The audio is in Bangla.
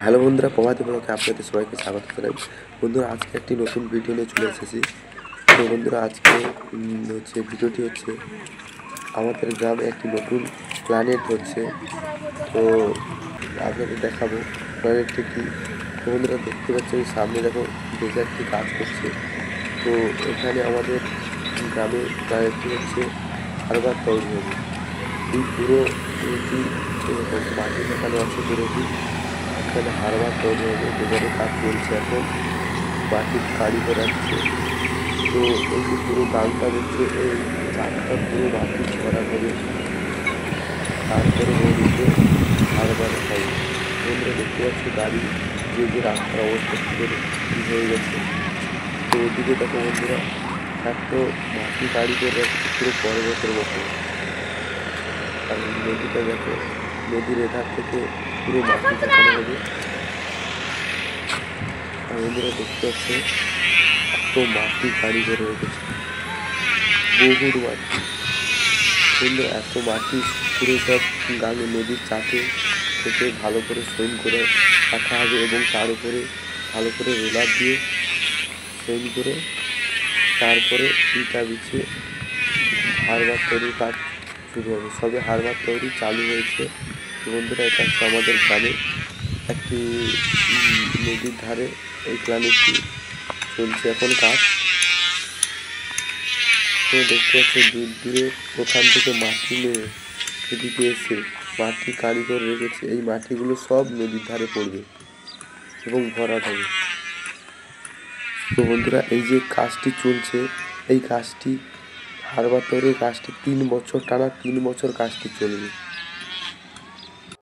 হ্যালো বন্ধুরা, প্রভাতী ব্লগে আপনাদের সবাইকে স্বাগত জানাই। বন্ধুরা, আজকে একটি নতুন ভিডিও নিয়ে চলে এসেছি। তো বন্ধুরা, আজকে ভিডিওটি হচ্ছে আমাদের গ্রামে একটি নতুন প্ল্যানেট হচ্ছে। তো আপনাদের দেখাবো প্ল্যানেটটি কি। তো বন্ধুরা, দেখতে পাচ্ছেন সামনে দেখো ডেজার্টটি কাজ করছে। তো এখানে আমাদের গ্রামে প্ল্যানেটটি হচ্ছে হারবার তৈরি হবে। এই পুরো মাটি দেখানো আছে পুরোটি। এখানে হারবার তৈরি হবে, ডেজারে কাজ চলছে এখন, মাটির কারি করাচ্ছে। তো এই যে পুরো গানটা দেখছে, এই চারটা পুরো মাটি ভরা হবে, তারপরে নদীতে হারবার হবে। তোমরা দেখতে পাচ্ছ গাড়ি যে রাস্তার অবস্থা করে হয়ে গেছে। তো ওদিকে দেখো বন্ধুরা, এত মাটি গাড়ি করে রাখছে পুরো পর্বতের মতো। আর নদীটা দেখো, নদীর এধার থেকে পুরো মাটি দেখানো হবে। আর বন্ধুরা দেখতে পাচ্ছে এত মাটি গাড়ি করে রেখেছে, বহুত মাটি। বন্ধুরা, এত মাটি পুরো সব গাঙে নদীর চাপে থেকে ভালো করে সইন করে রাখা হবে এবং তার উপরে ভালো করে রোলার দিয়ে সইন করে তারপরে ইটা বিছিয়ে হারবার তৈরির কাজ শুরু হবে। সবে হারবার তৈরি চালু হয়েছে। বন্ধুরা, এটা হচ্ছে আমাদের গ্রামে একটি নদীর ধারে এই প্ল্যানেটটি চলছে এখন কাজ। তো দেখতে পাচ্ছি দূর দূরে ওখান থেকে মাটি নিয়ে এদিকে এসে মাটি কারি করে রেখেছে। এই মাটিগুলো সব নদীর ধারে পড়বে এবং ভরাট হবে। তো বন্ধুরা, এই যে কাজটি চলছে, এই কাজটি হারবার তৈরির কাজটি 3 বছর টানা 3 বছর কাজটি চলবে।